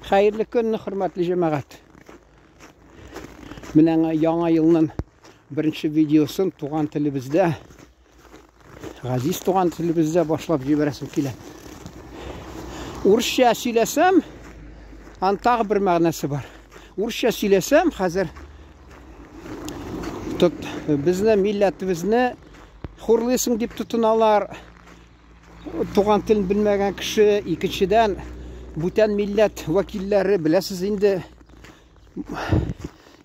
Hayırlı gün, hürmetli cemaat. Менің яңа yılның birinci videosun tuğan tilimizde, Gaziz tuğan tilimizde başlap жібересім келеді. Урысша сөйлесем, тағы бір мағынасы бар. Урысша сөйлесем, қазір бізді милләтімізді хурлайсың деп тұтыналар. Туған тілін білмеген кіші, екіншіден бүтән милләт вәкилләре білесіз енді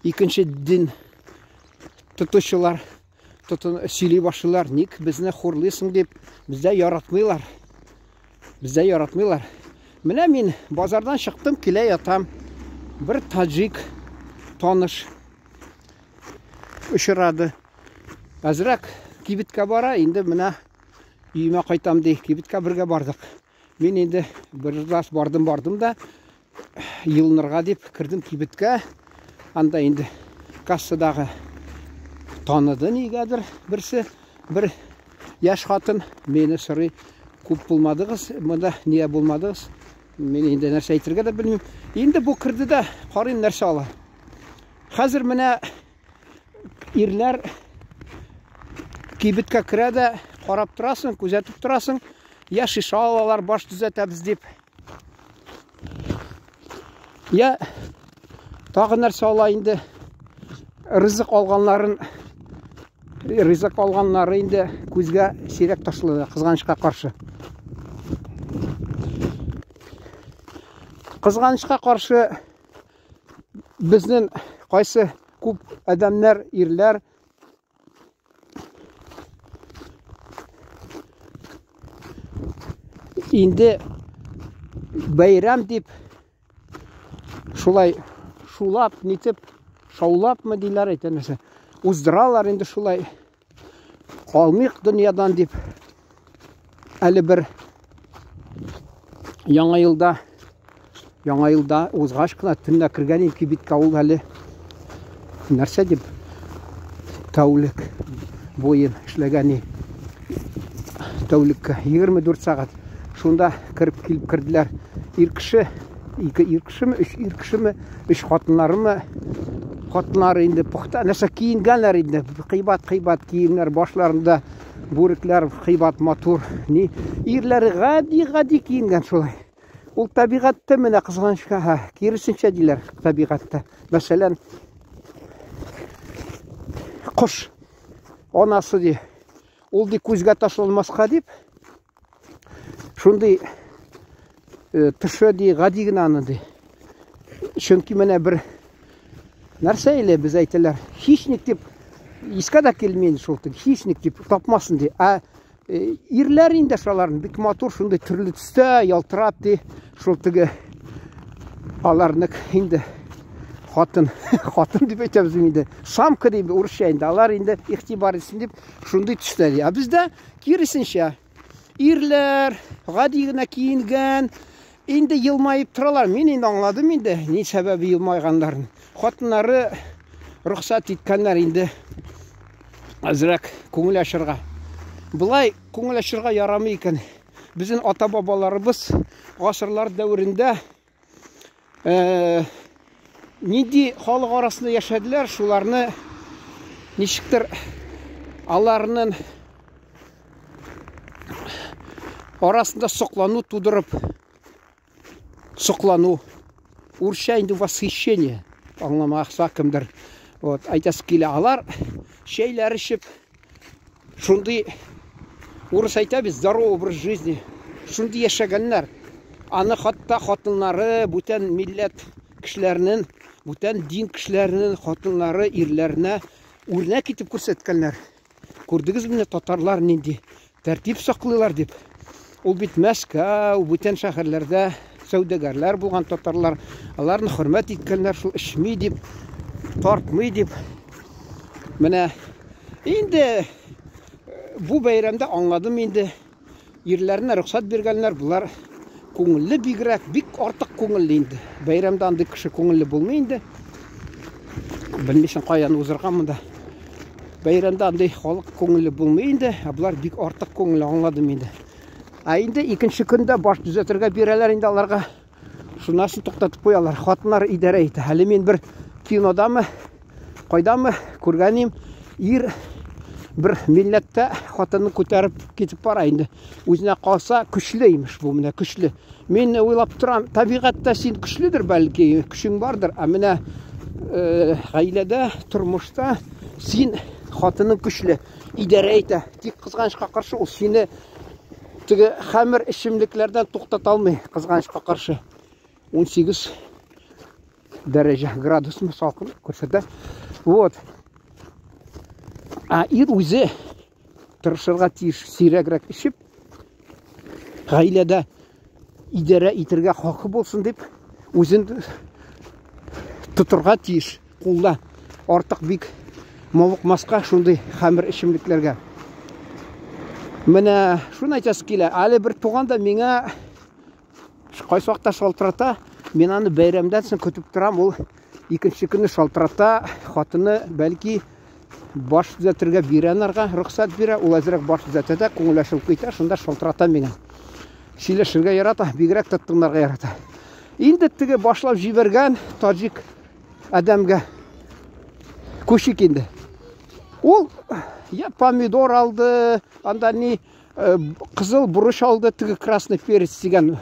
екінші дін тұтышылар, сөйлей башылар, ник бізді хурлайсың деп бізді яратмайлар. Міне мен базардан шықтым, келе ятам. Бір таджик таныш ұшырады. Әзірек кибітке бара, енді міне үйіме қайтам дей, кибітке бірге бардық. Мен енді бір раз бардым да, Елнұрға деп кірдім кибітке. Анда енді кассадағы таныды негедір бірсі, бір яш қатын, мені сұрай, көп болмадығыз, мұнда не болмадығыз. Мен енді нәрсе айтырға да білмеймін. Енді бұл кірді да, қарайын нәрсе алар. Қазір міне ерлер кибітке кіреді, қарап тұрасың, көзетіп тұрасың. Я шиша алалар, баш түзетеміз деп. Я тағы нәрсе алайынды. Ризық алғанлары енді көзге сирек ташлады, қызғанышқа қаршы. Қызғанышқа қаршы біздің қайсы көп адамдар, ерлер енді байрам деп шулай шулап, нетіп, шаулап ма дейлер айтанысы. Уздыралар енді шулай қалмиқ дүниядан деп. Әлі бір яңа йылда озғашқына түнна кірген кибітке ол әлі нәрсе деп тәулік бойын ішлеген тәулікке 24 сағат шунда келіп кірділер. Иркішімі, үш қатынлары енді пұқта нәрсе киінгенлер енді қибат киімлер, башларында бөріклер, қибат матур. Ирлері ғади киінген шолай. Ол табиғатты міне қызғанышқа, керісінше дейлер табиғатты. Мәселен, құш, анасы де, ол де көзге ташланмасқа деп, шундай түші де, ғадигін аны де. Шөнкі міне бір нәрсе еле біз айтылар, хищник деп, есқа да келмейді шолтың, хищник деп тапмасын де. Ирлер енді шаларын бік матур, шундай түрлі түсті, ялтырап де, шолтығы аларынық енді қатын деп айтамыз енді. Самқы деймі, ұрыша енді, алар енді иқтибар етсін деп, шундай түсті де. Бізді керісінше, ирлер ғадигіна киінген, енді елмайып тұралар. Мен енді аңладым енді, не сәбәбі елмайғандарын. Қатынлары рұқсат еткенлер енді әзірек көңіл ашырға. Бұлай көңіл ашырға ярамы екен. Біздің ата-бабаларыбыз ғасырлар дәуірінде неде халық арасында яшадылар, шуларны нешіктір аларының арасында соқлану тудырып, соқлану, урысша енді восхищение, аңламақса кімдір. Айтасы келе алар, шейлер ішіп, шундай урыс айтабыз, здоровый образ жизни, шундай яшаганлар. Аны хатта қатынлары, бүтән милләт кішілерінің, бүтән дин кішілерінің қатынлары, ирлеріне үрнәк етіп көрсеткенлер. Көрдіңіз міне татарлар ненде тәртіп сақлылар деп. Ол бит Мәскәу, бүтән шәһәрләрдә сәудәгәрләр булган татарлар, аларны хөрмәт иткәннәр, шул эшми дип, тартмый дип. Менә инде бу бәйрәмдә аңладым инде, ирләрне рөхсәт биргәннәр, булар күңелле бигрәк, бик артык күңелле инде. Бәйрәмдә андый кеше күңелле булмый инде. Белмисең каян узырган монда. Бәйрәмдә андый халык күңелле булмый инде, булар бик артык күңелле аңладым инде. Инде икенче көндә баш төзәтергә бирәләр инде аларга. шунасын тоқтатып қоялар. Хатынлар идарә итә. Әле мен бір кинодамы, қайдамы көргәнем, ир бір милләттә хатынны күтәреп кетіп бара инде. Үзенә калса көчле имеш бу, менә көчле. Мен уйлап торам, табигатьтә син көчледер бәлки, көчең бардыр, ә менә гаиләдә, тормышта син хатының көчле идарә итә. Тик кызганычка каршы ул сине теге хәмер эчемлекләрдән туктата алмый, кызганычка каршы. 18 дәрәҗә градус салкын күрсәтә. Вот. Ир үзе тырышырга тиеш, сирәгрәк ичеп, гаиләдә идарә итәргә хакы булсын дип, үзен тотырга тиеш, кулда. Артык бик мавыкмаска шундый хәмер эчемлекләргә. Менә шуны әйтәсе килә. Әле бер туганда миңа кайсы вакытта шалтырата, мен аны бәйрәмдән соң көтеп торам, ул икенче көнне шалтырата, хатыны бәлки баш төзәтергә бирәнәргә рөхсәт бирә, ул әзрәк баш төзәтә дә, күңеләшеп китә, шунда шалтырата миңа. Сөйләшергә ярата, бигрәк тыттыңнарга ярата. Инде теге башлап җибәргән таҗик адәмгә күчик инде. Ул я помидор алды, анда ни кызыл бурыш алды, теге красный перец дигән,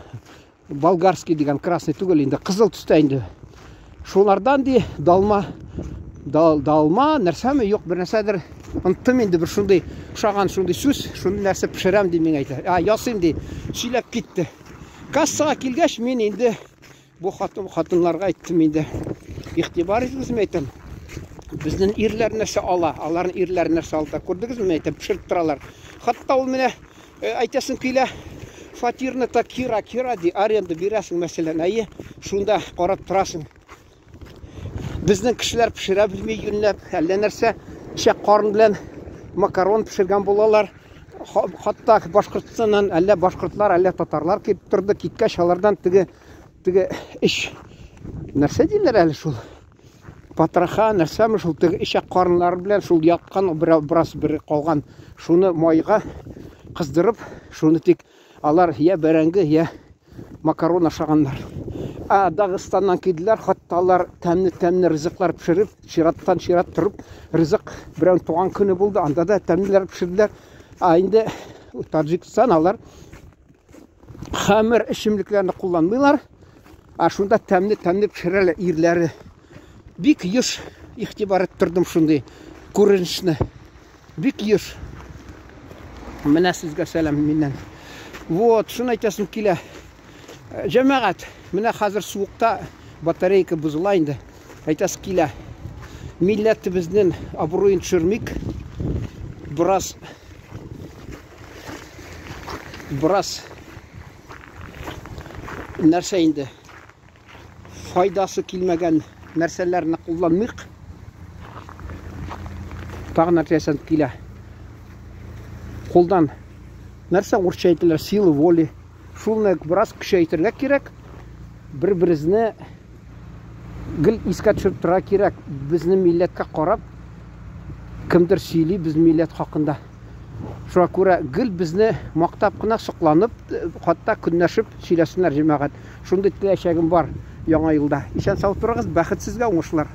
болгарский дигән красный түгел инде, кызыл төстә инде. Шулардан ди далма нәрсәме юк, бер нәрсәдер онтым инде, бер шундый ошаган шундый сүз, шундый нәрсә пешерәм ди миңа әйтә. Ясыйм ди, сөйләп китте. Кассага килгәч мин инде бу хатынларга әйттем инде. Игътибар итегезме әйтәм. Безнең ирләр нәрсә ала, аларның ирләр нәрсә алта, күрдегезме әйтәм, пешереп торалар. Хатта ул менә әйтәсең килә, фатирны та кира ди, аренда бирәсең мәсәлән, әйе, шунда карап торасың. Безнең кешеләр пешерә белми юньләп, әллә нәрсә, чак карын белән макарон пешергән булалар. Хатта Башкортстаннан әллә башкортлар, әллә татарлар килеп торды, киткәч алардан теге иш нәрсә диләр әле шул? Патраха нәрсәме шул, теге ишәк карыннары белән шул яткан бераз бер калган, шуны майга кыздырып, шуны тик алар я бәрәңге, я макарон ашаганнар. Дагыстаннан килделәр, хатта алар тәмле ризыклар пешереп, чираттан чират торып, ризык берәү туган көне булды, анда да тәмлеләр пешерделәр. Инде Таҗикстан алар хәмер эчемлекләрне кулланмыйлар. Шунда тәмле пешерәләр ирләре. Бик еш игътибар иттердем шундый күренешне. Бик еш. Менә сезгә сәлам миннән. Вот, шуны әйтәсем килә. Җәмәгать, менә хәзер суыкта батарейка бузыла инде. Әйтәсе килә. Милләтебезнең абруен төшермик. Бераз нәрсә инде. Файдасы килмәгән нәрсәләрне кулланмыйк. Тагын нәрсәсен килә. Кулдан нәрсә урысча әйтәләр, сила воли. Шулны бераз көчәйтергә кирәк. Бер-березне гел искә төшереп тора кирәк. Безнең милләткә карап, кемдер сөйли безнең милләт хакында. Шуңа күрә гел безне мактап кына сокланып, хатта көнләшеп сөйләсеннәр җәмәгать. Шундый теләчәгем бар яңа елда. Ишан сау торыгыз, бәхет сезгә, уңышлар.